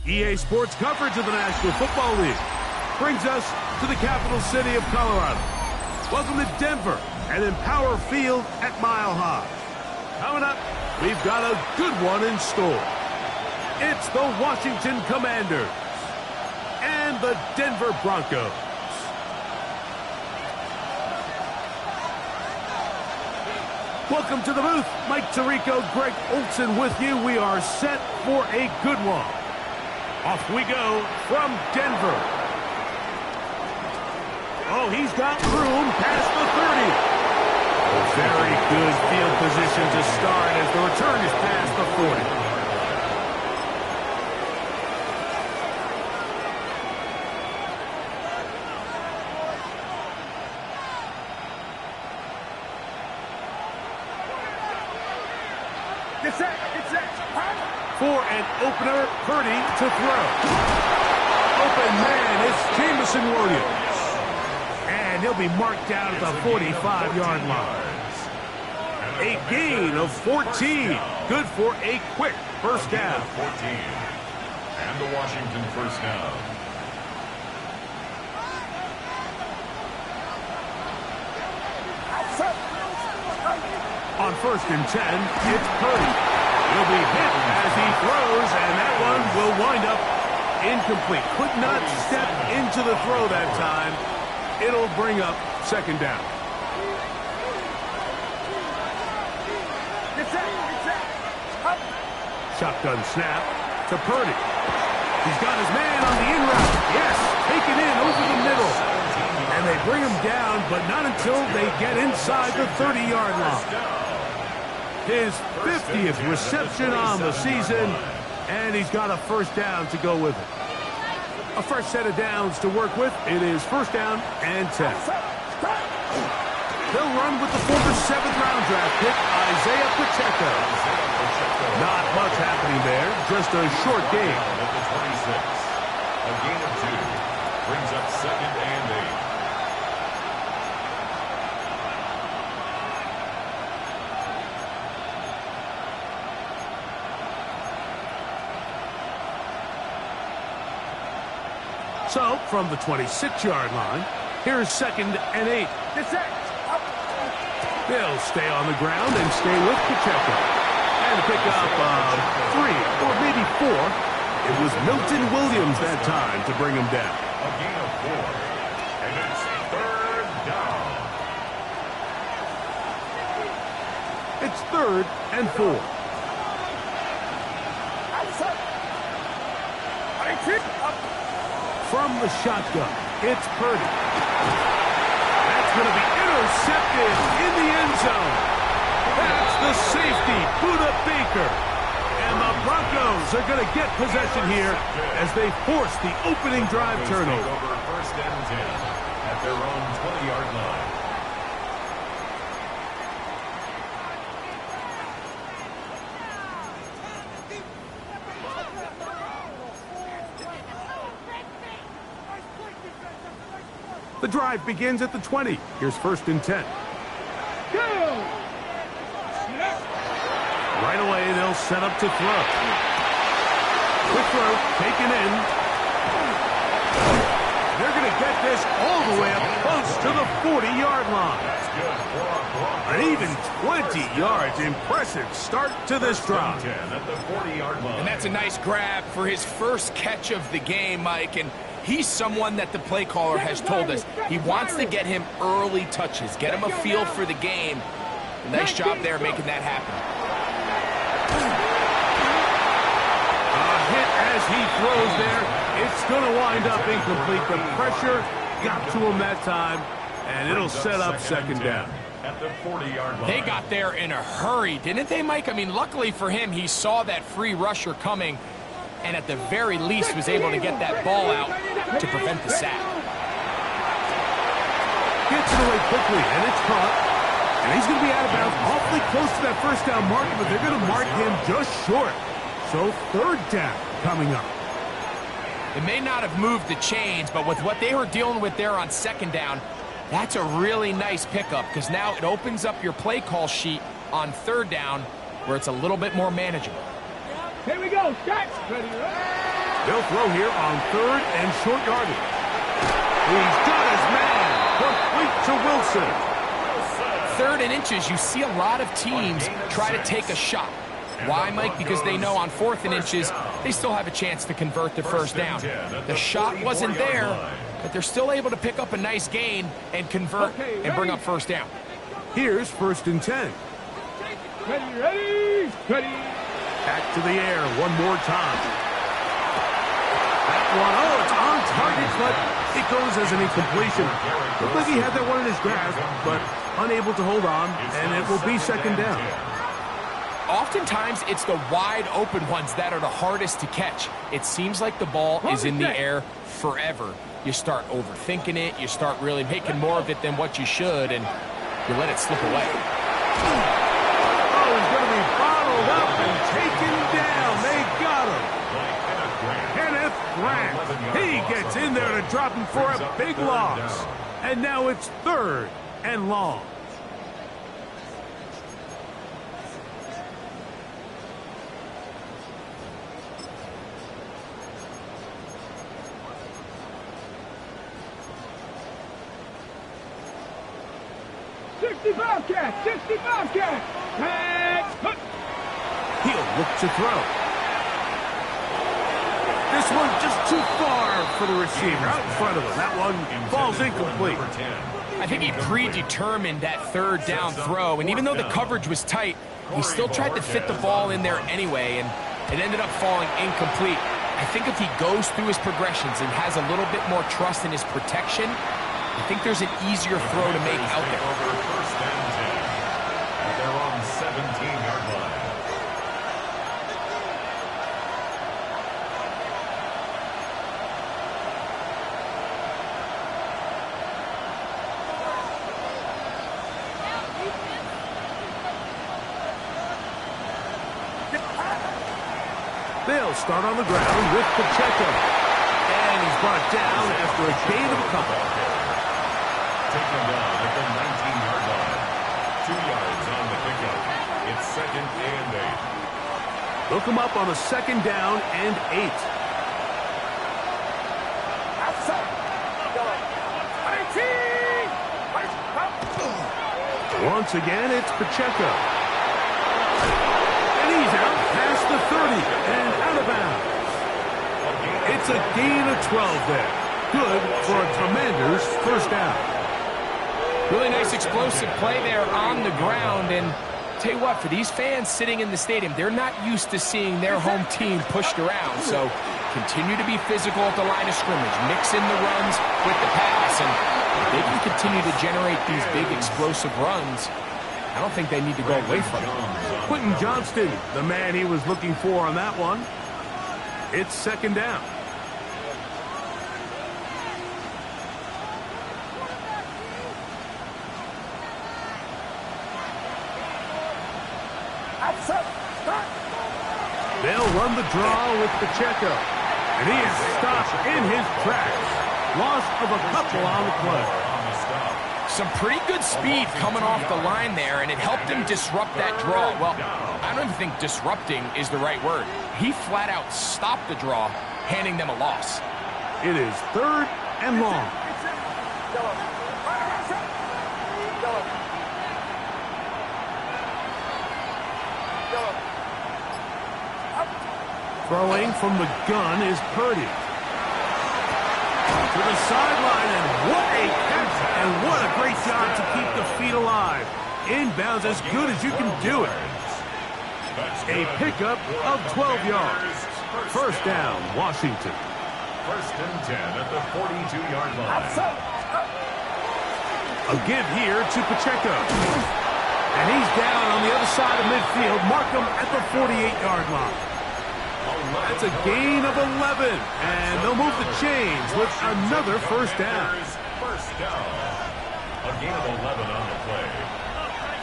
EA Sports coverage of the National Football League brings us to the capital city of Colorado. Welcome to Denver and Empower Field at Mile High. Coming up, we've got a good one in store. It's the Washington Commanders and the Denver Broncos. Welcome to the booth. Mike Tirico, Greg Olson with you. We are set for a good one. Off we go from Denver. Oh, he's got room past the 30. Very good field position to start as the return is past the 40. For an opener, Purdy to throw. Open man, it's Jameson Williams. And he'll be marked down at the 45-yard line. A gain of 14. Good for a quick first down. 14. And the Washington first down. On 1st and 10, it's Purdy. He'll be hit as he throws, and that one will wind up incomplete. Could not step into the throw that time. It'll bring up second down. Shotgun snap to Purdy. He's got his man on the in route. Yes, taken in over the middle. And they bring him down, but not until they get inside the 30-yard line. His 50th reception on the season, and he's got a first down to go with it. A fresh set of downs to work with. It is first down and 10. They'll run with the former 7th-round draft pick, Isaiah Pacheco. Not much happening there, just a short gain. At the 26. A gain of 2 brings up 2nd and 8. So, from the 26-yard line, here's 2nd and 8. They'll stay on the ground and stay with Pacheco. And pick up 3 or maybe 4. It was Milton Williams that time to bring him down. A gain of 4. And it's 3rd down. It's 3rd and 4. From the shotgun, it's Purdy. That's going to be intercepted in the end zone. That's the safety, Buda Baker. And the Broncos are going to get possession here as they force the opening drive turnover. First and 10 at their own 20-yard line. The drive begins at the 20. Here's 1st and 10. Right away, they'll set up to throw. Quick throw, taken in. They're going to get this all the way up close to the 40-yard line. An even 20 yards. Impressive start to this drive. At the 40-yard line. And that's a nice grab for his first catch of the game, Mike. And he's someone that the play caller has told us he wants to get him early touches, get him a feel for the game. Nice job there making that happen. A hit as he throws there. It's going to wind up incomplete. The pressure got to him that time, and it'll set up second down. At the 40-yard line. They got there in a hurry, didn't they, Mike? I mean, luckily for him, he saw that free rusher coming, and at the very least was able to get that ball out to prevent the sack. Gets it away quickly, and it's caught. And he's going to be out of bounds awfully close to that first down marker, but they're going to mark him just short. So 3rd down coming up. It may not have moved the chains, but with what they were dealing with there on 2nd down, that's a really nice pickup because now it opens up your play call sheet on 3rd down where it's a little bit more manageable. Here we go. Start. Ready. They'll throw here on 3rd and short yardage. He's got his man. Complete to Wilson. 3rd and inches, you see a lot of teams try to take a shot. Why, Mike? Because they know on 4th and inches, they still have a chance to convert the first down. The shot wasn't there, but they're still able to pick up a nice gain and convert and bring up first down. Here's 1st and 10. Ready. Back to the air one more time. That one, oh, it's on target, but it goes as an incompletion. Looked like he had that one in his grasp, but unable to hold on, and it will be 2nd down. Oftentimes, it's the wide open ones that are the hardest to catch. It seems like the ball is in the air forever. You start overthinking it, you start really making more of it than what you should, and you let it slip away. Oh, he's going to be bottled up and taken down. They got him. Kenneth Grant. He gets in there to drop him for a big loss. And now it's 3rd and long. He'll look to throw. This one just too far for the receiver. Out in front of him. That one falls incomplete. I think he predetermined that 3rd down throw, and even though the coverage was tight, he still tried to fit the ball in there anyway, and it ended up falling incomplete. I think if he goes through his progressions and has a little bit more trust in his protection, I think there's an easier throw to make out there. 1st and 10. They're on 17-yard line. They'll start on the ground with Pacheco. And he's brought down after a gain of a couple. Taken down at the 19-yard line. 2 yards on the pickup. It's 2nd and 8. Look him up on a 2nd down and 8. Once again, it's Pacheco. And he's out past the 30 and out of bounds. It's a gain of 12 there. Good for a Commanders first down. Really nice explosive play there on the ground, and tell you what, for these fans sitting in the stadium, they're not used to seeing their home team pushed around, so continue to be physical at the line of scrimmage, mix in the runs with the pass, and if they can continue to generate these big explosive runs, I don't think they need to go away from it. Quentin Johnston, the man he was looking for on that one. It's 2nd down. They'll run the draw with Pacheco. And he is stopped in his tracks. Loss of a couple on the play. Some pretty good speed coming off the line there, and it helped him disrupt that draw. Well, I don't even think disrupting is the right word. He flat out stopped the draw, handing them a loss. It is 3rd and long. Throwing from the gun is Purdy. To the sideline, and what a catch, and what a great job to keep the feet alive. Inbounds as good as you can do it. A pickup of 12 yards. First down, Washington. 1st and 10 at the 42-yard line. A give here to Pacheco. And he's down on the other side of midfield. Mark him at the 48-yard line. That's a gain of 11. And they'll move the chains with another first down. First down. A gain of 11 on the play.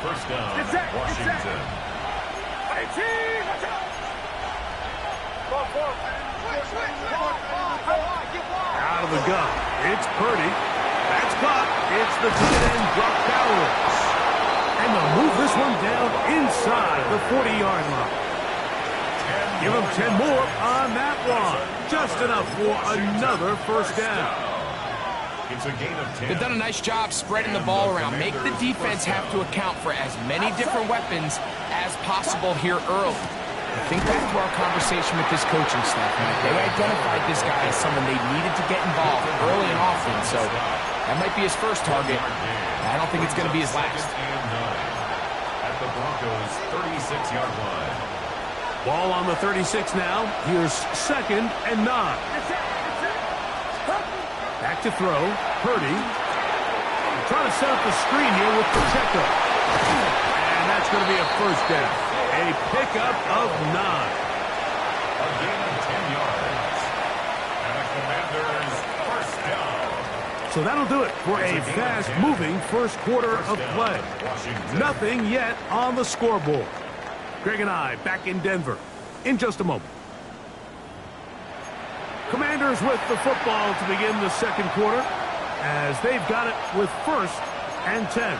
First down, Washington. Out of the gun. It's Purdy. That's caught. It's the tight end, Brock Bowers. And they'll move this one down inside the 40-yard line. Give him 10 more on that one. Just enough for another first down. It's a gain of 10. They've done a nice job spreading the ball around. Make the defense have to account for as many different weapons as possible here early. Think back to our conversation with this coaching staff. They identified this guy as someone they needed to get involved early and often, so that might be his first target. I don't think it's going to be his last. At the Broncos' 36-yard line. Ball on the 36 now. Here's 2nd and 9. Back to throw. Purdy. Trying to set up the screen here with Pacheco. And that's going to be a first down. A pickup of 9. A gain of 10 yards. And a Commanders first down. So that'll do it for a fast-moving first quarter of play. Nothing yet on the scoreboard. Greg and I back in Denver in just a moment. Commanders with the football to begin the second quarter as they've got it with 1st and 10.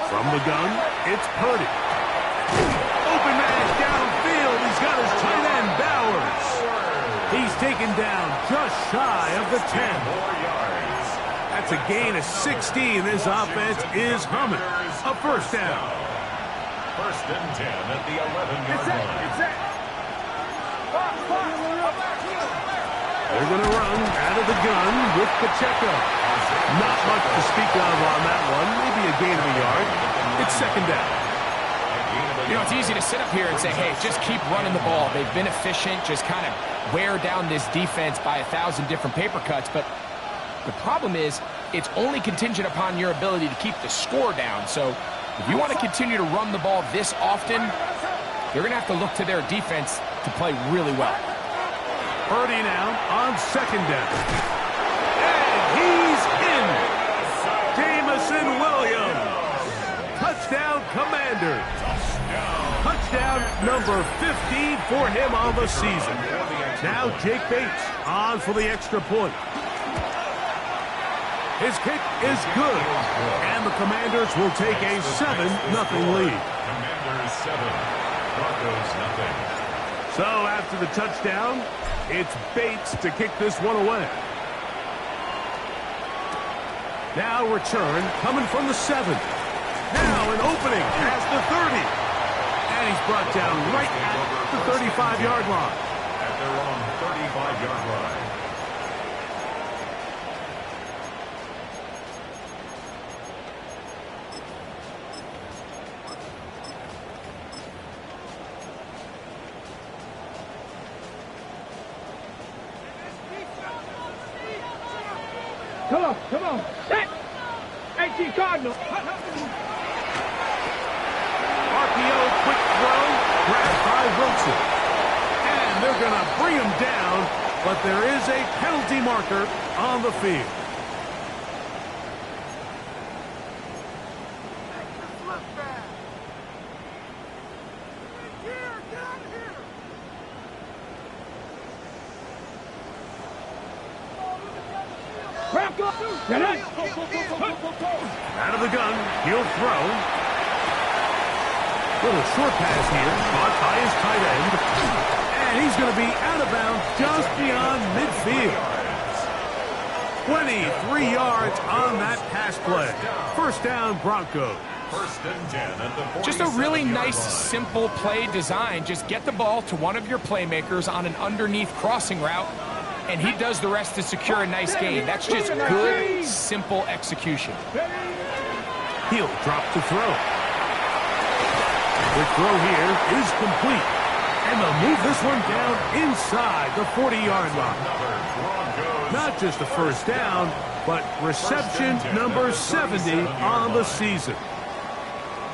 From the gun, it's Purdy. Open man downfield. He's got his tight end, Bowers. He's taken down just shy of the 10. That's a gain of 16. This offense is humming. A first down. 1st and 10 at the 11-yard line. They're going to run out of the gun with Pacheco. Not much to speak of on that one. Maybe a gain of a yard. It's 2nd down. You know, it's easy to sit up here and say, hey, just keep running the ball. They've been efficient, just kind of wear down this defense by 1,000 different paper cuts. But the problem is it's only contingent upon your ability to keep the score down. So if you want to continue to run the ball this often, you're going to have to look to their defense to play really well. Purdy now on 2nd down. He's in. Jamison Williams. Touchdown, Commanders. Touchdown number 15 for him on the season. Now Jake Bates on for the extra point. His kick is good. And the Commanders will take a 7-0 lead. Commanders 7, Broncos nothing. So after the touchdown, it's Bates to kick this one away. Now return coming from the 7. Now an opening past the 30. And he's brought down right at the 35-yard line. At their own 35-yard line. Come on. Set. 18 Cardinal. RPO, quick throw, grabbed by Wilson. And they're going to bring him down, but there is a penalty marker on the field. Out of the gun, he'll throw. Little short pass here, caught by his tight end. And he's going to be out of bounds just beyond midfield. 23 yards on that pass play. First down, Broncos. 1st and 10 at the 47-yard Just a really nice, line. simple play design. Just get the ball to one of your playmakers on an underneath crossing route, and he does the rest to secure a nice gain. That's just good, simple execution. He'll drop to throw. The throw here is complete. And they'll move this one down inside the 40-yard line. Not just a first down, but reception number 70 on the season.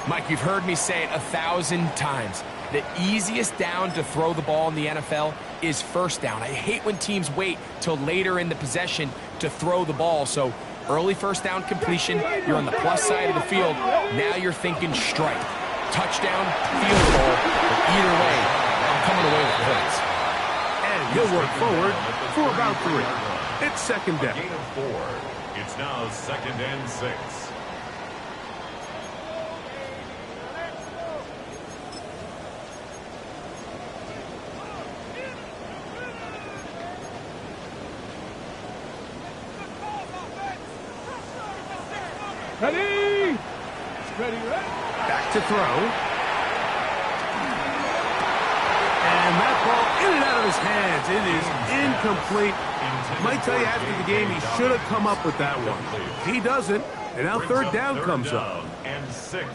Mike, you've heard me say it 1,000 times. The easiest down to throw the ball in the NFL is first down. I hate when teams wait till later in the possession to throw the ball. So early first down completion, you're on the plus side of the field. Now you're thinking strike. Touchdown, field goal. But either way, coming away with points. And he'll work forward for about 3. It's second down. Gain of 4. It's now 2nd and 6. Ready? Ready, ready. Back to throw. And that ball in and out of his hands. It is incomplete. Might tell you after the game he should have come up with that one. He doesn't, and now third down comes up.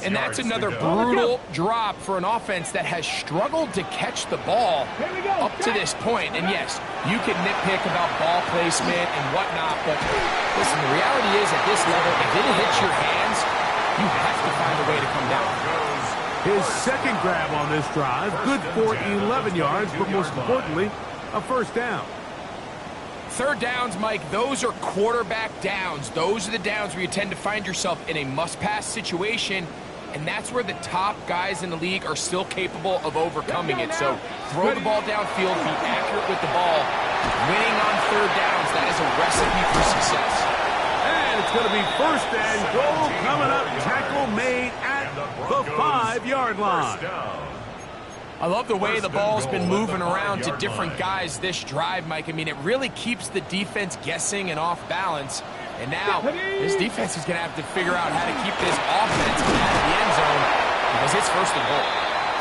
And that's another brutal drop for an offense that has struggled to catch the ball up to this point. And yes, you can nitpick about ball placement and whatnot, but listen, the reality is at this level, if it hits your hands, you have to find a way to come down. His second grab on this drive, good for 11 yards, but most importantly, a first down. Third downs, Mike, those are quarterback downs. Those are the downs where you tend to find yourself in a must-pass situation, and that's where the top guys in the league are still capable of overcoming it. So throw the ball downfield, be accurate with the ball. Winning on third downs, that is a recipe for success. And it's going to be first and goal coming up. Tackle made at the 5-yard line. I love the way the ball's been moving around to different guys this drive, Mike. I mean, it really keeps the defense guessing and off balance. And now, this defense is going to have to figure out how to keep this offense out of the end zone because it's first and goal.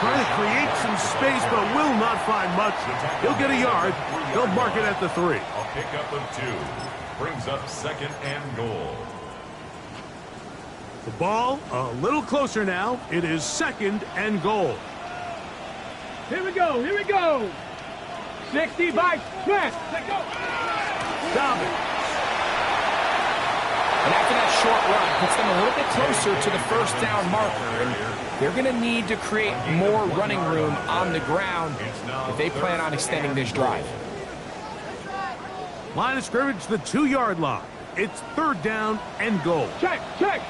Trying to create some space, but will not find much. He'll get a yard. They'll mark it at the 3. A pickup of 2 brings up 2nd and goal. The ball a little closer now. It is 2nd and goal. Here we go, here we go. 60 by smash. Let's go. Dobbins. And after that short run, puts them a little bit closer to the first down marker. And they're going to need to create more running room on the ground if they plan on extending this drive. Line of scrimmage, the 2-yard line. It's third down and goal. Check, check.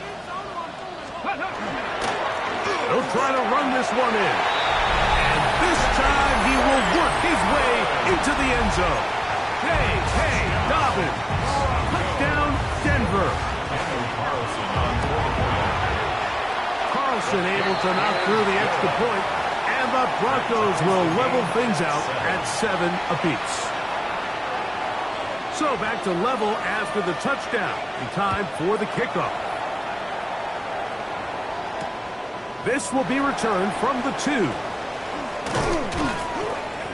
They'll try to run this one in. This time he will work his way into the end zone. Hey, Dobbins. Touchdown, Denver. Carlson able to knock through the extra point, and the Broncos will level things out at 7 apiece. So back to level after the touchdown. In time for the kickoff. This will be returned from the 2.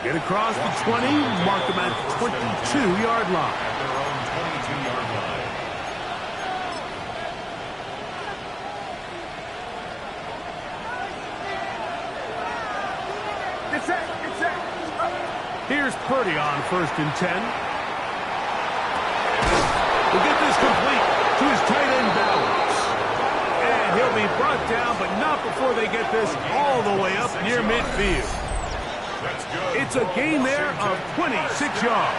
Get across the 20, mark them at the 22-yard line. At their own 22-yard line. It's set. Here's Purdy on 1st and 10. We'll get this complete to his tight end Bowers. And he'll be brought down, but not before they get this all the way up near midfield. That's good. It's a gain there of 26 yards.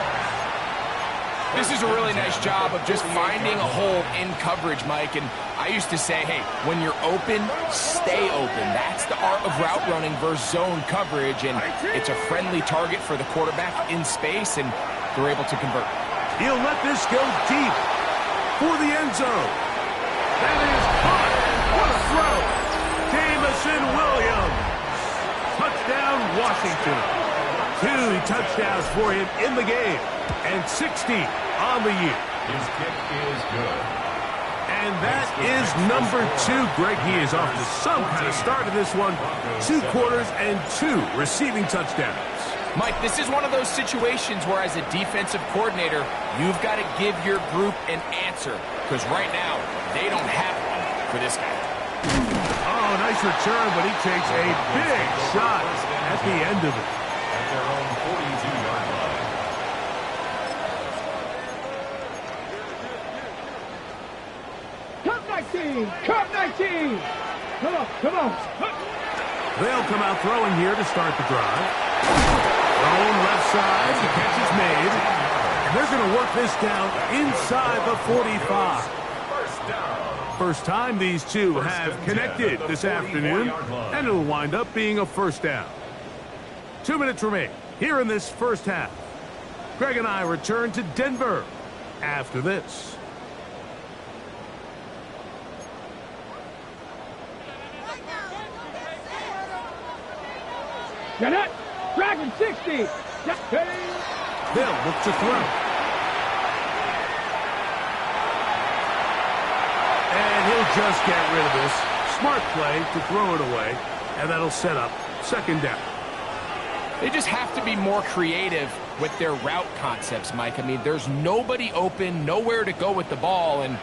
This is a really nice job of just finding a hole in coverage, Mike. And I used to say, hey, when you're open, stay open. That's the art of route running versus zone coverage. And it's a friendly target for the quarterback in space, and they're able to convert. He'll let this go deep for the end zone. That is caught. What a throw. Jamison Williams. Touchdown, Washington. 2 touchdowns for him in the game, and 60 on the year. His kick is good. And that is number 2. Greg, he is off to some kind of start in this one. 2 quarters and 2 receiving touchdowns. Mike, this is one of those situations where as a defensive coordinator, you've got to give your group an answer, because right now, they don't have one for this guy. Oh, nice return, but he takes a big shot at the end of it. At their own 42-yard line. Cup 19, Cup 19. Come on, come on. They'll come out throwing here to start the drive. Thrown left side, the catch is made. And they're going to work this down inside the 45. First down. First time these two have connected this afternoon, and it'll wind up being a first down. 2 minutes remain here in this first half. Greg and I return to Denver after this. Get it! Dragon 60! They'll look to throw. And he'll just get rid of this. Smart play to throw it away, and that'll set up second down. They just have to be more creative with their route concepts, Mike. I mean, there's nobody open, nowhere to go with the ball, and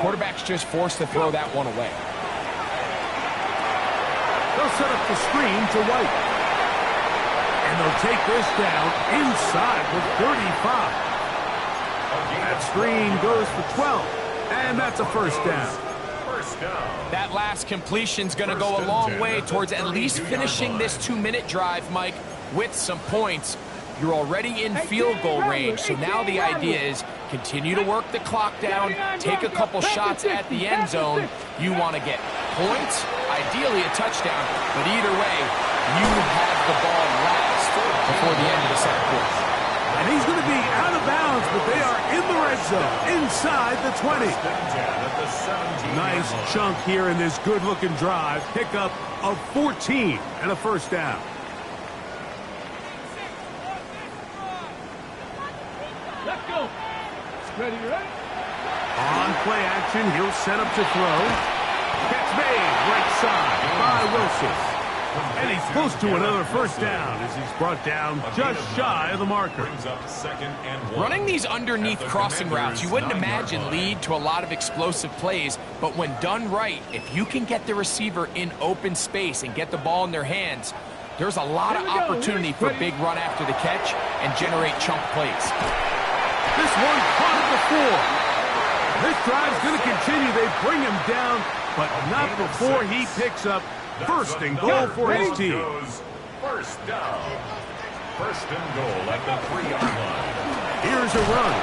quarterback's just forced to throw that one away. They'll set up the screen to White. And they'll take this down inside the 35. That screen goes for 12, and that's a first down. That last completion's going to go a long way towards at least finishing this 2-minute drive, Mike, with some points. You're already in field goal range, so now the idea is continue to work the clock down, take a couple shots at the end zone. You want to get points, ideally a touchdown, but either way, you have the ball last before the end of the second quarter. And he's going to be out of bounds, but they are in the red zone, inside the 20. Nice chunk here in this good-looking drive. Pickup of 14 and a first down. Let's go! Ready, ready? On play action, he'll set up to throw. Catch made, right side by Wilson. And he's close to another first down as he's brought down just shy of the marker. Running these underneath crossing routes, you wouldn't imagine lead to a lot of explosive plays, but when done right, if you can get the receiver in open space and get the ball in their hands, there's a lot of opportunity for big run after the catch and generate chunk plays. This one caught at the 4. This drive's going to continue. They bring him down, but not before he picks up first and goal for his team. First down. First and goal at the 3-yard line. Here's a run.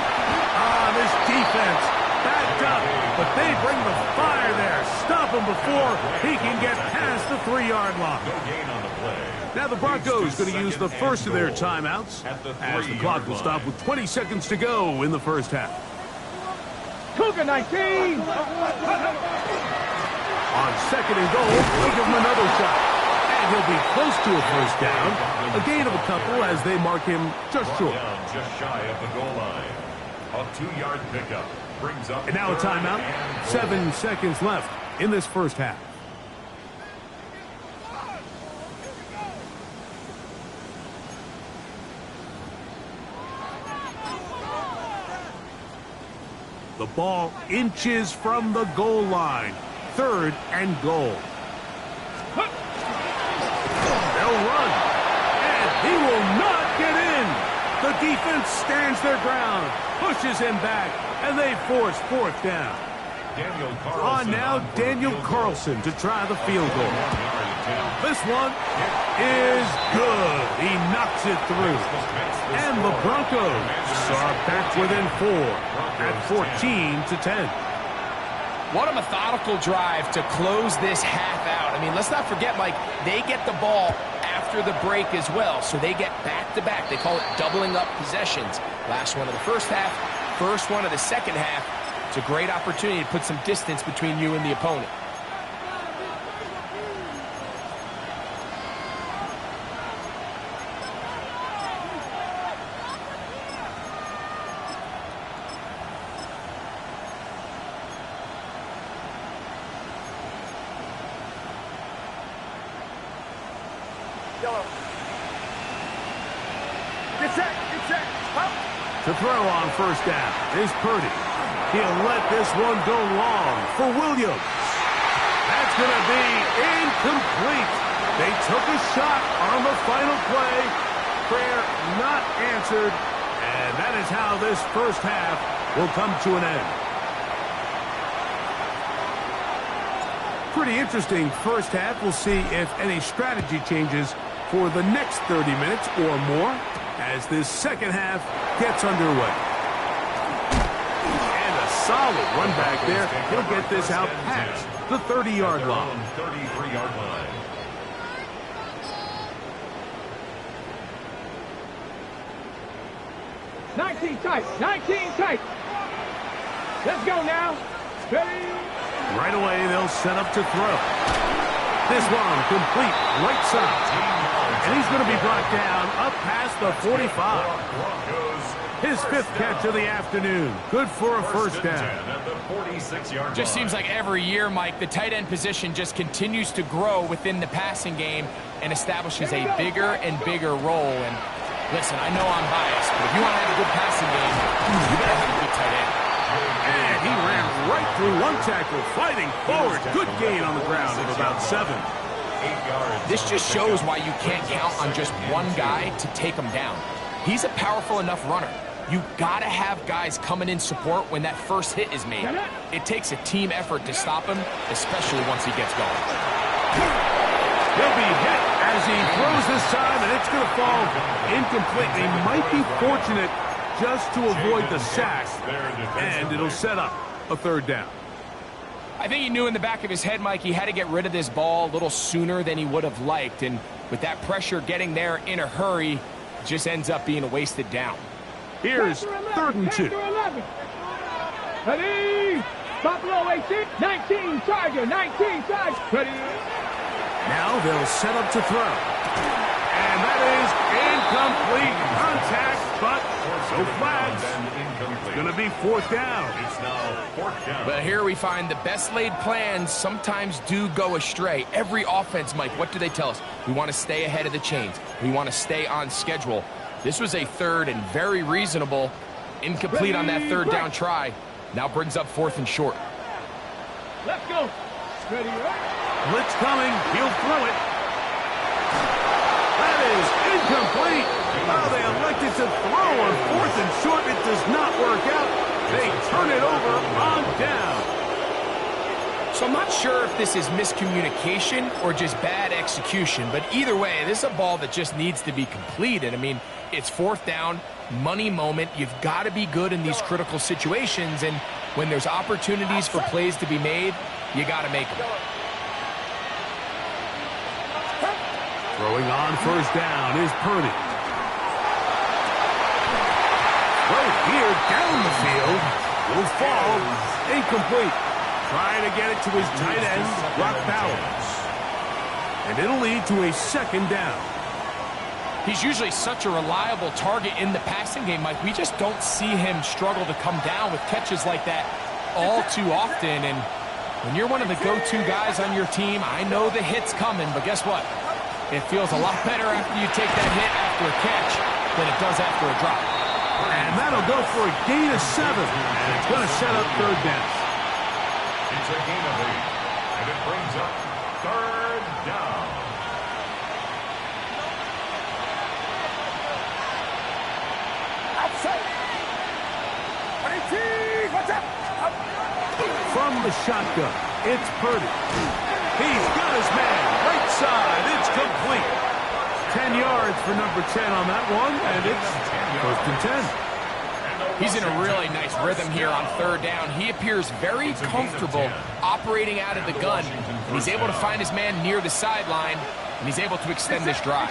This defense backed up, but they bring the fire there. Stop him before he can get past the 3-yard line. No gain on the play. Now the Broncos going to use the first of their timeouts as the clock will stop with 20 seconds to go in the first half. Cougar 19! On second and goal, they'll give him another shot. And he'll be close to a first down. A gain of a couple as they mark him just short. Just shy of the goal line. A 2-yard pickup brings up. And now a timeout. 7 seconds left in this first half. The ball inches from the goal line. 3rd and goal. They'll run. And he will not get in. The defense stands their ground, pushes him back, and they force 4th down. On now, Daniel Carlson to try the field goal. This one is good. He knocks it through. And the Broncos are back within 4 at 14-10. What a methodical drive to close this half out. I mean, let's not forget, Mike, they get the ball after the break as well, so they get back-to-back. They call it doubling up possessions. Last one of the first half, first one of the second half. It's a great opportunity to put some distance between you and the opponent. To throw on first down is Purdy. He'll let this one go long for Williams. That's going to be incomplete. They took a shot on the final play. Prayer not answered. And that is how this first half will come to an end. Pretty interesting first half. We'll see if any strategy changes for the next 30 minutes or more as this second half gets underway. And a solid run back there. He'll get this out past the 30-yard line. 33-yard line. 19 tight. 19 tight. Let's go now. Ready? Right away, they'll set up to throw. This one complete right side. And he's going to be brought down up past the 45. His 5th catch of the afternoon. Good for a first down. Just seems like every year, Mike, the tight end position just continues to grow within the passing game and establishes a bigger and bigger role. And listen, I know I'm biased, but if you want to have a good passing game, you better have a good tight end. And he ran right through one tackle, fighting forward. Good gain on the ground of about 7. This just shows why you can't count on just one guy to take him down. He's a powerful enough runner. You gotta have guys coming in support when that first hit is made. It takes a team effort to stop him, especially once he gets going. He'll be hit as he throws this time, and it's going to fall incomplete. They might be fortunate just to avoid the sack, and it'll set up a 3rd down. I think he knew in the back of his head, Mike, he had to get rid of this ball a little sooner than he would have liked, and with that pressure getting there in a hurry, it just ends up being a wasted down. Here's 3rd and 2. Ready? Buffalo 18, 19 Charger, 19 Charger. Ready? Now they'll set up to throw. And that is incomplete contact, but no flags. It's going to be 4th down. It's now 4th down. But here we find the best laid plans sometimes do go astray. Every offense, Mike, what do they tell us? We want to stay ahead of the chains. We want to stay on schedule. This was a 3rd and very reasonable. Incomplete on that 3rd down try. Now brings up 4th and short. Let's go. Ready, right? Blitz coming. He'll throw it. That is incomplete. Oh, they elected to throw on 4th and short. It does not work out. They turn it over on down. So I'm not sure if this is miscommunication or just bad execution, but either way, this is a ball that just needs to be completed. I mean, it's 4th down, money moment. You've got to be good in these critical situations, and when there's opportunities for plays to be made, you got to make them. Throwing on 1st down is Purdy. Right here down the field will fall incomplete. Trying to get it to his tight end, Brock Bowers. And it'll lead to a 2nd down. He's usually such a reliable target in the passing game, Mike. We just don't see him struggle to come down with catches like that all too often. And when you're one of the go-to guys on your team, I know the hit's coming, but guess what? It feels a lot better after you take that hit after a catch than it does after a drop. And that'll go for a gain of 7. And it's going to set up 3rd down. It's a gain of 8. And it brings up 3rd down. Outside. 22. What's up? From the shotgun, it's Purdy. He's got his man. Right side. It's complete. 10 yards for number 10 on that one, and it's 1st and 10. He's in a really nice rhythm here on 3rd down. He appears very comfortable operating out of the gun. And he's able to find his man near the sideline, and he's able to extend this drive.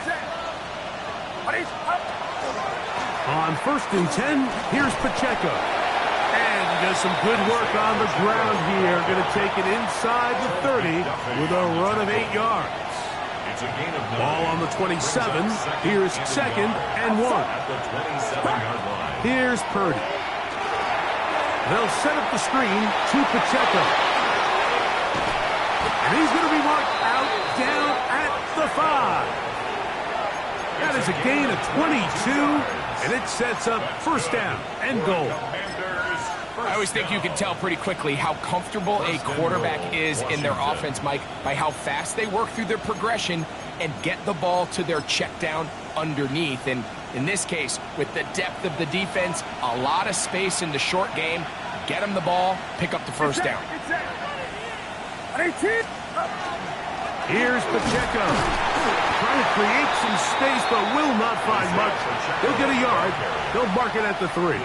On 1st and 10, here's Pacheco. And he does some good work on the ground here. Going to take it inside the 30 with a run of 8 yards. Ball on the 27. Here's 2nd and 1. Here's Purdy. They'll set up the screen to Pacheco. And he's going to be marked out down at the 5. That is a gain of 22, and it sets up 1st down and goal. I always think you can tell pretty quickly how comfortable a quarterback is in their offense, Mike, by how fast they work through their progression and get the ball to their check down underneath. And in this case, with the depth of the defense, a lot of space in the short game, get them the ball, pick up the 1st down. Here's Pacheco. Trying to create some space, but will not find much. He'll get a yard. They'll mark it at the 3.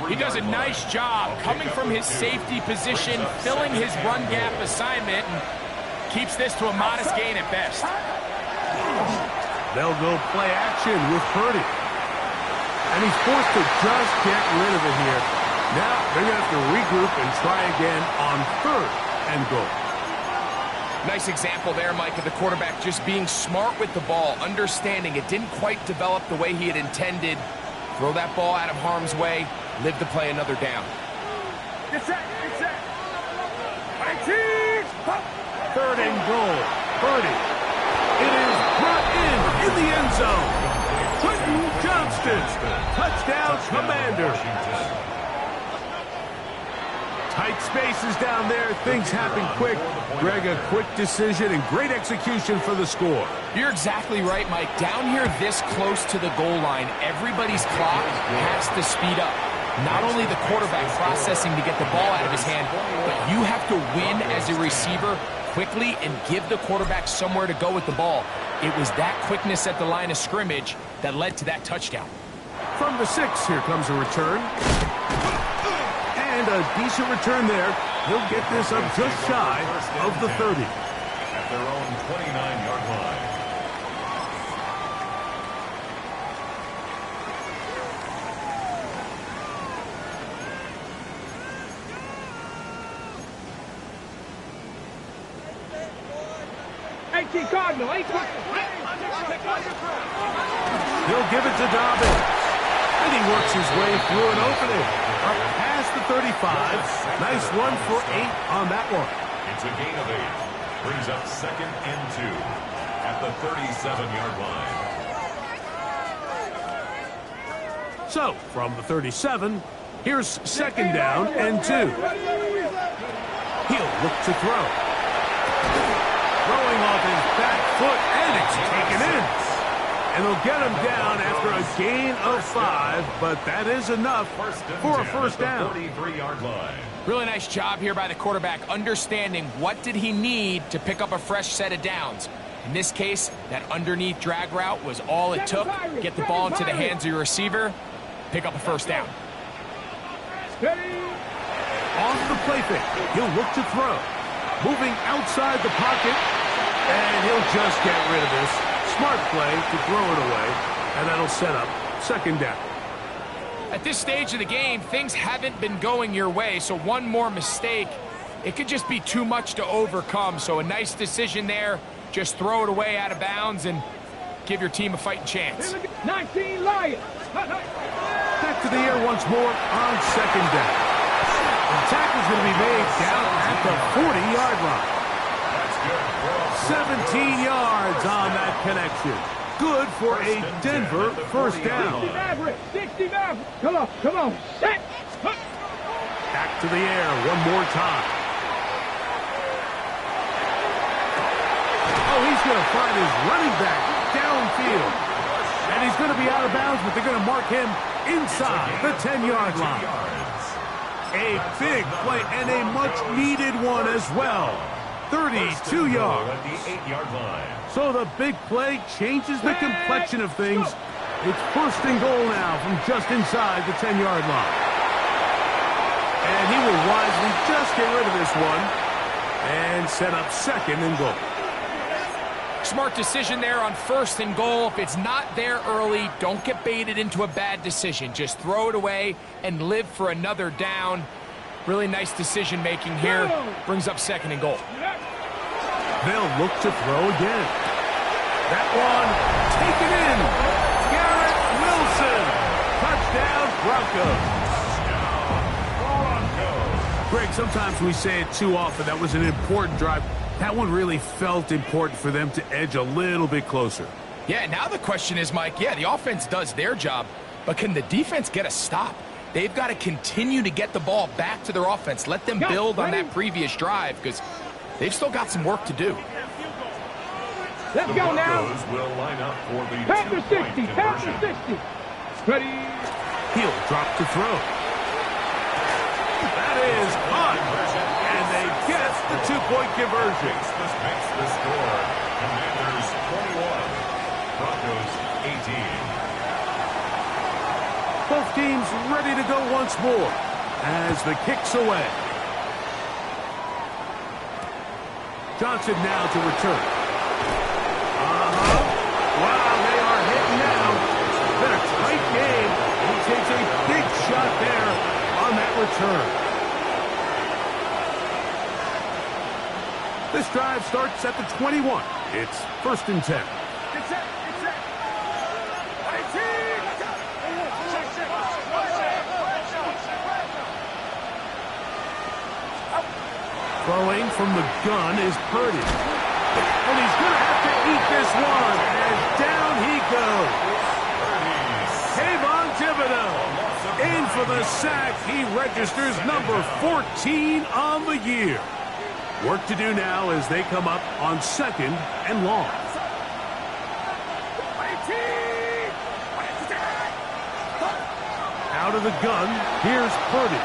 He does a nice job coming from his safety position, filling his run gap assignment, and keeps this to a modest gain at best. They'll go play action with Purdy. And he's forced to just get rid of it here. Now they're going to have to regroup and try again on 3rd and goal. Nice example there, Mike, of the quarterback just being smart with the ball, understanding it didn't quite develop the way he had intended. Throw that ball out of harm's way, live to play another down. Get set, get set. 3rd and goal. Purdy. It is brought in the end zone. Quentin Johnston. Touchdown, Commanders. Tight spaces down there. Things happen quick. Greg, a quick decision and great execution for the score. You're exactly right, Mike. Down here this close to the goal line, everybody's clock has to speed up. Not only the quarterback processing to get the ball out of his hand, but you have to win as a receiver quickly and give the quarterback somewhere to go with the ball. It was that quickness at the line of scrimmage that led to that touchdown. From the 6, here comes a return. And a decent return there. He'll get this up just shy of the 30. At their own 29-yard line. Cardinal, He'll give it to Dobbins. And he works his way through an opening. Up past the 35. Nice run for 8 on that one. It's a gain of 8. Brings up 2nd and 2 at the 37-yard line. So, from the 37, here's 2nd down and 2. He'll look to throw. Throwing off his back foot, and it's taken in. And they'll get him down after a gain of 5, but that is enough for a first down. 43-yard line. Really nice job here by the quarterback, understanding what did he need to pick up a fresh set of downs. In this case, that underneath drag route was all it took. Get the ball into the hands of your receiver, pick up a first down. Off the play fake, he'll look to throw. Moving outside the pocket, and he'll just get rid of this. Smart play to throw it away, and that'll set up 2nd down. At this stage of the game, things haven't been going your way, so one more mistake, it could just be too much to overcome. So a nice decision there. Just throw it away out of bounds and give your team a fighting chance. 19 Lions. Back to the air once more on 2nd down. The tackle's going to be made down at the 40-yard line. 17 yards on that connection. Good for a Denver first down. 60 Maverick. Come on, come on. Set. Back to the air one more time. Oh, he's going to find his running back downfield. And he's going to be out of bounds, but they're going to mark him inside the 10-yard line. A big play and a much-needed one as well. 32 yards. At the 8-yard line. So the big play changes the complexion of things. It's 1st and goal now from just inside the 10-yard line. And he will wisely just get rid of this one and set up 2nd and goal. Smart decision there on 1st and goal. If it's not there early, don't get baited into a bad decision. Just throw it away and live for another down. Really nice decision-making here. Brings up 2nd and goal. They'll look to throw again. That one taken in. Garrett Wilson. Touchdown, Broncos. Greg, sometimes we say it too often. That was an important drive. That one really felt important for them to edge a little bit closer. Yeah, now the question is, Mike, yeah, the offense does their job, but can the defense get a stop? They've got to continue to get the ball back to their offense. Let them build on that previous drive because they've still got some work to do. Let's go now. Will line up for the Past the 60, past the 60. Ready. He'll drop to throw. That is caught. And they get the 2-point conversion. This makes the score. Commanders 21, Broncos 18. Both teams ready to go once more as the kick's away. Johnson now to return. Wow, they are hitting now. Been a tight game. takes a big shot there on that return. This drive starts at the 21. It's 1st and 10. Throwing from the gun is Purdy. And he's going to have to eat this one. And down he goes. Kayvon Thibodeau in for the sack. He registers number 14 on the year. Work to do now as they come up on 2nd and long. Out of the gun, here's Purdy.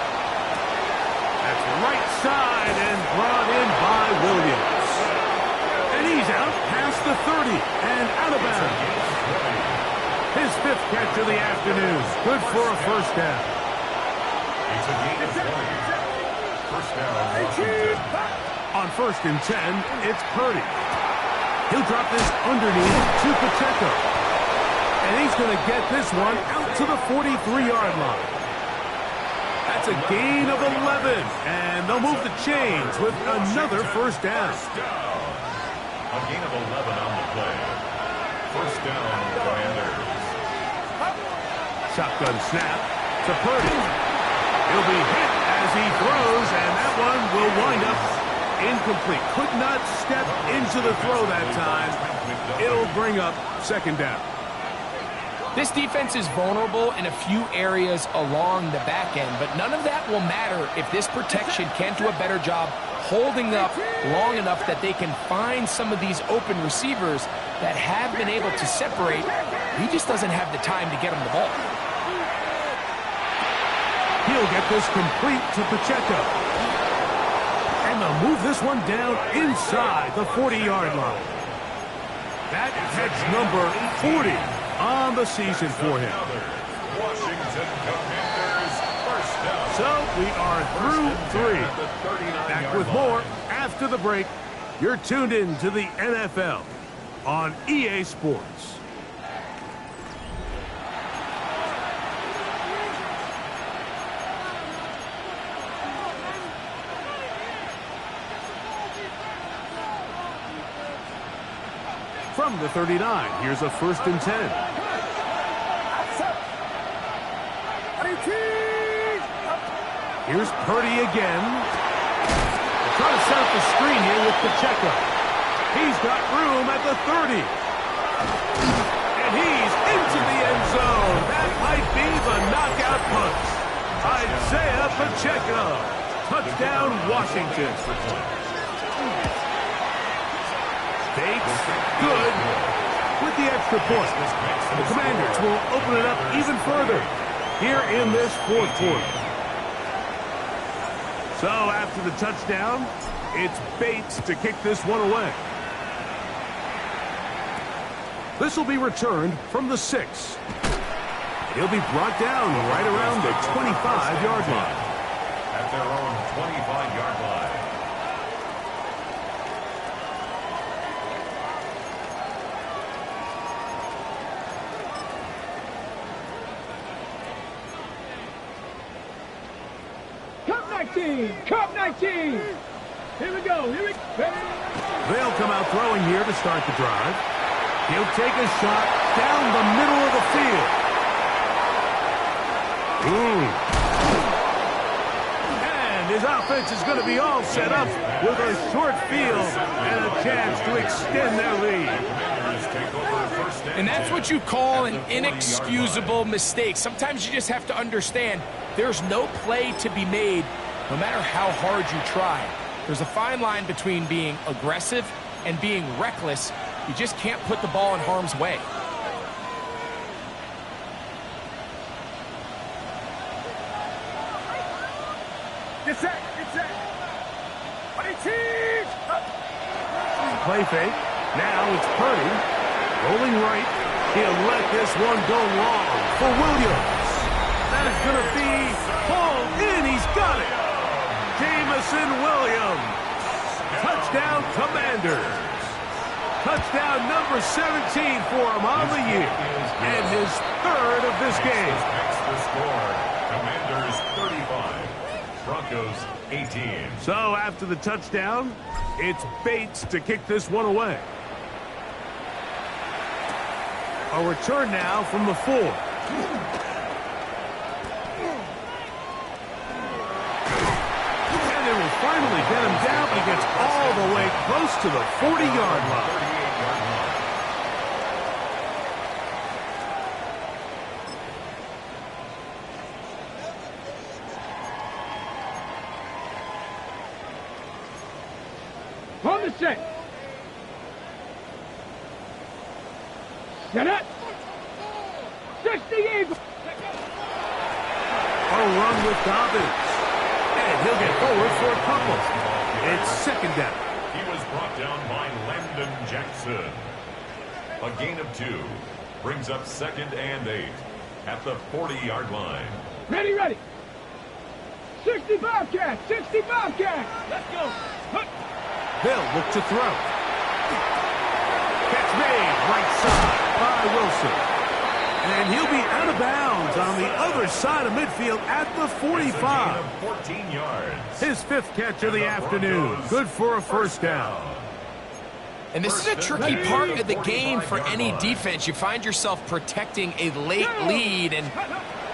That's right side and brought in by Williams. And he's out past the 30 and out of bounds. His 5th catch of the afternoon. Good for a 1st down. It's a gain of 20. 1st down, Washington. On 1st and 10, it's Purdy. He'll drop this underneath to Pacheco. And he's going to get this one out to the 43-yard line. That's a gain of 11, and they'll move the chains with another 1st down. A gain of 11 on the play. 1st down, Commanders. Shotgun snap to Purdy. He'll be hit as he throws, and that one will wind up incomplete. Could not step into the throw that time. It'll bring up 2nd down. This defense is vulnerable in a few areas along the back end, but none of that will matter if this protection can't do a better job holding up long enough that they can find some of these open receivers that have been able to separate. He just doesn't have the time to get him the ball. He'll get this complete to Pacheco. And they'll move this one down inside the 40-yard line. That catch number 40 on the season for him. Washington Commanders, 1st down. So we are through 3. Back with more after the break. You're tuned in to the NFL on EA Sports. From the 39, here's a 1st and 10. Here's Purdy again. They're trying to set up the screen here with Pacheco. He's got room at the 30. And he's into the end zone. That might be the knockout punch. Isaiah Pacheco. Touchdown, Washington. Bates, good with the extra point. The Commanders will open it up even further here in this 4th quarter. So after the touchdown, it's Bates to kick this one away. This will be returned from the 6. He'll be brought down right around the 25-yard line. At their own 25-yard line. Cup 19. Here we go. They'll come out throwing here to start the drive. He'll take a shot down the middle of the field. And his offense is going to be all set up with a short field and a chance to extend their lead. And that's what you call an inexcusable mistake. Sometimes you just have to understand there's no play to be made no matter how hard you try. There's a fine line between being aggressive and being reckless. You just can't put the ball in harm's way. Get set. Play fake. Now it's Purdy. Rolling right. He'll let this one go long for Williams. That is going to be hauled in. He's got it. Jamison Williams. Touchdown, Commanders. Touchdown number 17 for him on the year. And his 3rd of this game. the score. Commanders 35, Broncos 18. So after the touchdown, it's Bates to kick this one away. A return now from the 4. And they will finally get him down, but he gets all the way close to the 40-yard line. 38-yard line. On the set. Set up. 60 Eagles. A run with Dobbins. And he'll get forward for a couple. It's second down. He was brought down by Landon Jackson. A gain of 2 brings up 2nd and 8 at the 40-yard line. Ready, ready. 60 Bobcats. 60 Bobcats. Let's go. Hup. Hill look to throw. Catch made right side by Wilson. And he'll be out of bounds on the other side of midfield at the 45. It's a gain of 14 yards. His 5th catch of the afternoon. Good for a first down. And this is a tricky part of the game for any defense. You find yourself protecting a late lead, and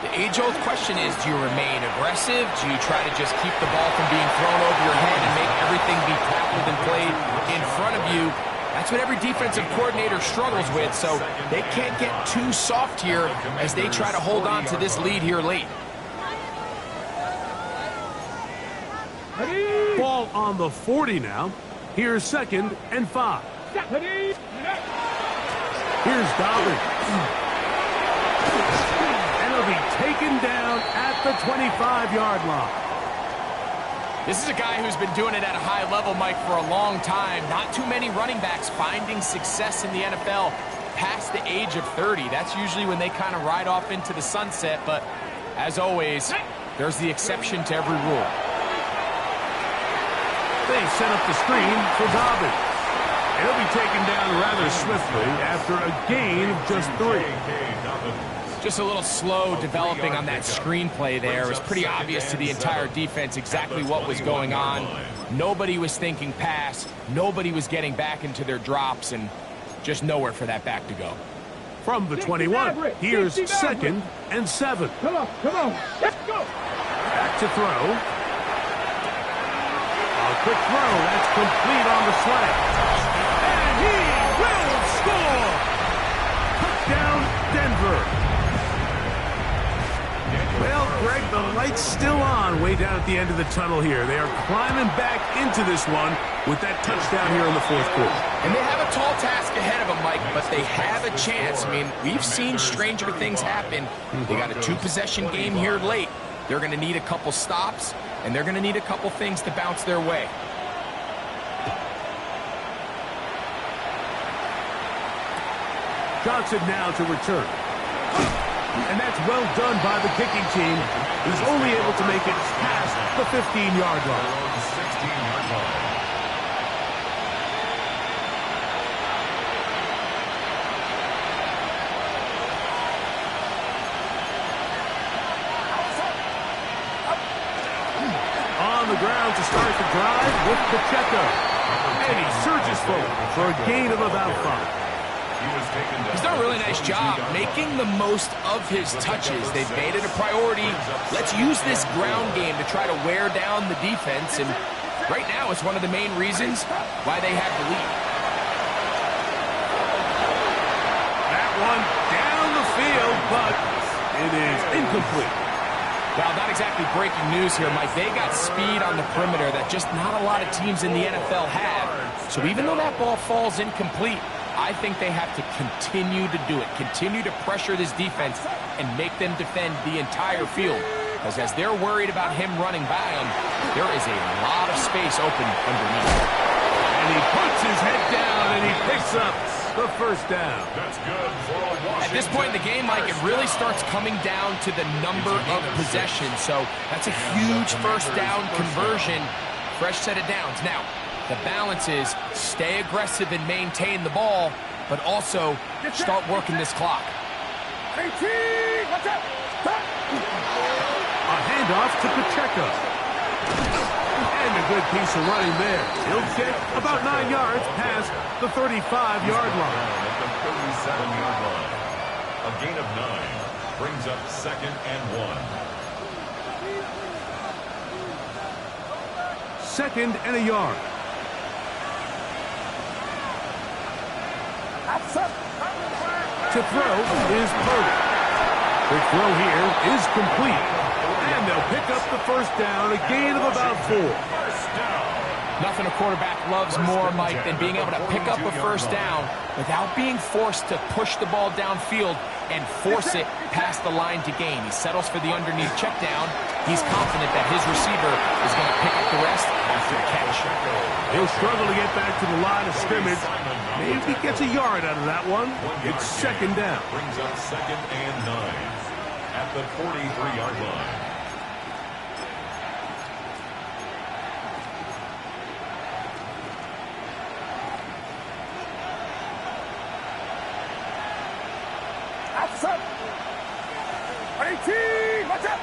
the age-old question is, do you remain aggressive? Do you try to just keep the ball from being thrown over your head and make everything be tackled and played in front of you? That's what every defensive coordinator struggles with, so they can't get too soft here as they try to hold on to this lead here late. Ball on the 40 now. Here's 2nd and 5. Here's Dobbins. And he'll be taken down at the 25-yard line. This is a guy who's been doing it at a high level, Mike, for a long time. Not too many running backs finding success in the NFL past the age of 30. That's usually when they kind of ride off into the sunset, but as always, there's the exception to every rule. They set up the screen for Dobbins. He'll be taken down rather swiftly after a gain of just 3. Just a little slow developing on that screenplay there. It was pretty obvious to the entire defense exactly what was going on. Nobody was thinking pass. Nobody was getting back into their drops, and just nowhere for that back to go. From the 21, here's 2nd and 7. Come on, come on. Let's go. Back to throw. A quick throw. That's complete on the slant. And he will score. Touchdown, Denver. Well, Greg, the light's still on way down at the end of the tunnel here. They are climbing back into this one with that touchdown here in the 4th quarter. And they have a tall task ahead of them, Mike, but they have a chance. I mean, we've seen stranger things happen. They got a 2-possession game here late. They're going to need a couple stops, and they're going to need a couple things to bounce their way. Johnson now to return. And that's well done by the kicking team. He's only able to make it past the 15-yard line. 16-yard line. On the ground to start the drive with Pacheco. And he surges forward for a gain of about 5. He's done a really nice job making the most of his touches. They've made it a priority. Let's use this ground game to try to wear down the defense, and right now it's one of the main reasons why they have the lead. That one down the field, but it is incomplete. Well, not exactly breaking news here, Mike. They got speed on the perimeter that just not a lot of teams in the NFL have. So even though that ball falls incomplete, I think they have to continue to do it, continue to pressure this defense and make them defend the entire field. Because as they're worried about him running by them, there is a lot of space open underneath. And he puts his head down and he picks up the first down. That's good for a Washington. At this point in the game, Mike, it really starts coming down to the number of possessions. So that's a huge first down conversion. Fresh set of downs. Now, the balance is stay aggressive and maintain the ball, but also start working this clock. 18, watch out. A handoff to Pacheco. And a good piece of running there. He'll get about 9 yards past the 35-yard line. At the 37-yard line. A gain of 9 brings up 2nd and 1. 2nd and a yard. To throw is Purdy. The throw here is complete. And they'll pick up the first down, a gain of about 4. Nothing a quarterback loves more, Mike, than being able to pick up a first down without being forced to push the ball downfield and force it past the line to gain. He settles for the underneath check down. He's confident that his receiver is going to pick up the rest after the catch. He'll struggle to get back to the line of scrimmage. Maybe he gets a yard out of that one. It's 2nd down. Brings up 2nd and 9 at the 43-yard line. Watch out!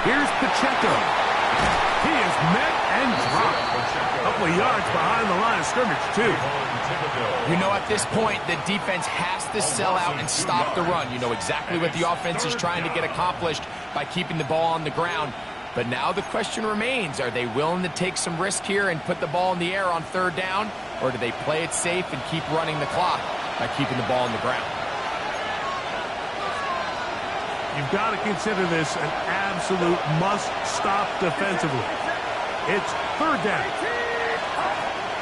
Here's Pacheco. He is met and dropped. A couple of yards behind the line of scrimmage, too. You know, at this point, the defense has to sell out and stop the run. You know exactly what the offense is trying to get accomplished by keeping the ball on the ground. But now the question remains, are they willing to take some risk here and put the ball in the air on 3rd down? Or do they play it safe and keep running the clock by keeping the ball on the ground? You've got to consider this an absolute must-stop defensively. It's 3rd down.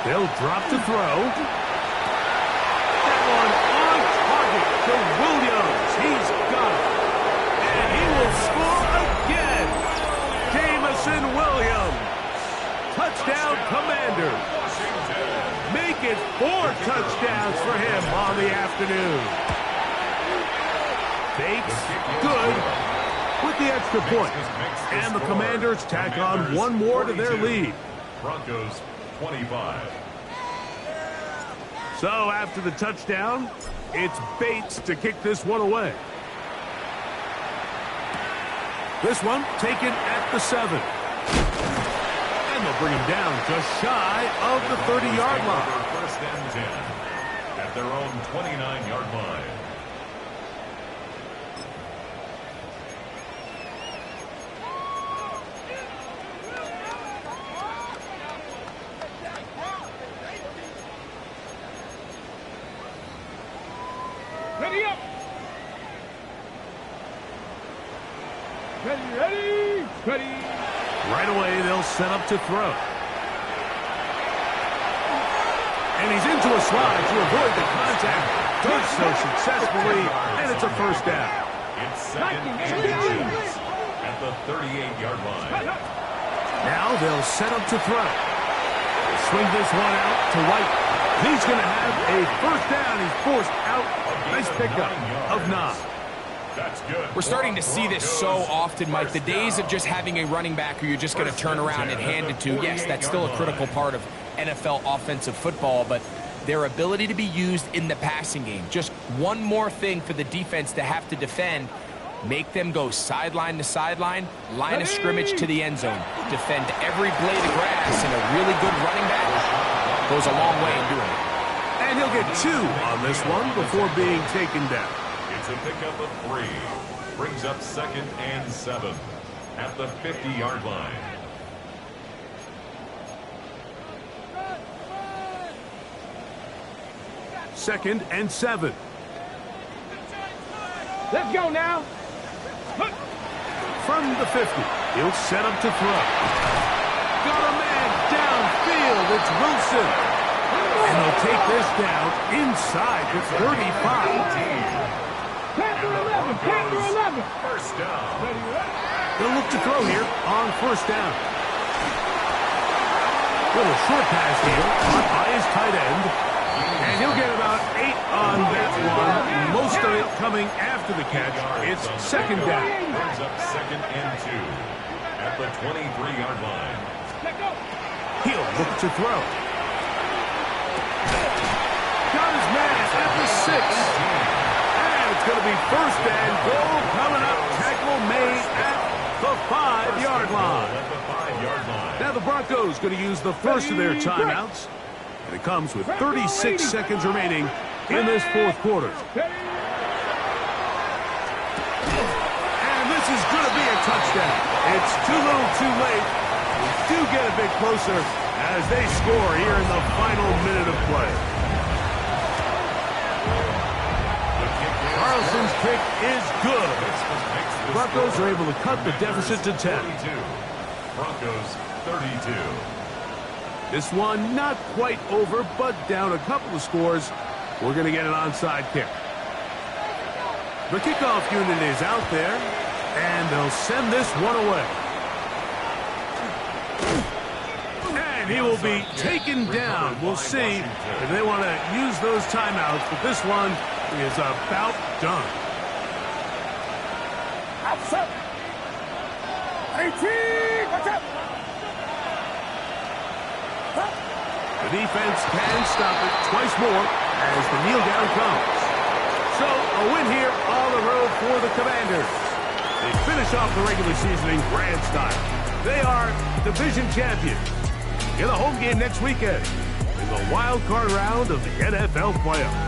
They'll drop to throw. That one on target to Williams. He's got it. And he will score again. Jamison Williams. Touchdown, Commanders. Make it 4 touchdowns for him on the afternoon. Bates, good, with the extra point. And the Commanders tack on 1 more to their lead. Broncos 25. So after the touchdown, it's Bates to kick this one away. This one taken at the 7. And they'll bring him down just shy of the 30-yard line. 1st and 10 at their own 29-yard line. Ready up! Ready! Right away, they'll set up to throw. And he's into a slide to avoid the contact. Does so successfully, and it's a first down. It's 2nd and 8 at the 38-yard line. Now they'll set up to throw. Swing this one out to White. He's going to have a first down. He's forced out. Nice pickup of 9. That's good. We're starting to see this so often, Mike. The days of just having a running back who you're just going to turn around and hand it to, yes, that's still a critical part of NFL offensive football, but their ability to be used in the passing game. Just one more thing for the defense to have to defend. Make them go sideline to sideline, line of scrimmage to the end zone. Defend every blade of grass, and a really good running back goes a long way in doing it. And he'll get 2 on this one before being taken down. It's a pickup of 3. Brings up 2nd and 7 at the 50-yard line. Second and 7. Let's go now. From the 50, he'll set up to throw. Got a man downfield. It's Wilson. And they'll take this down inside the 35. Panther 11. First down. They'll look to throw here on first down. Little short pass here by his tight end. And he'll get about 8 on that one. Most of it coming after the catch. It's second down. Brings up 2nd and 2 at the 23-yard line. He'll look to throw. Got his man at the 6. And it's going to be first and goal coming up. Tackle made at the 5-yard line. At the 5-yard line. Now the Broncos going to use the first of their timeouts. And it comes with 36 seconds remaining in this fourth quarter. And this is going to be a touchdown. It's too little too late. We do get a bit closer as they score here in the final minute of play. Carlson's kick is good. The Broncos are able to cut the deficit to 10. Broncos 32. This one not quite over, but down a couple of scores. We're going to get an onside kick. The kickoff unit is out there, and they'll send this one away. And he will be taken down. We'll see if they want to use those timeouts, but this one is about done. Outside. 18. Watch out. The defense can stop it twice more as the kneel down comes. So a win here on the road for the Commanders. They finish off the regular season in grand style. They are division champions. Get a home game next weekend in the wild card round of the NFL playoffs.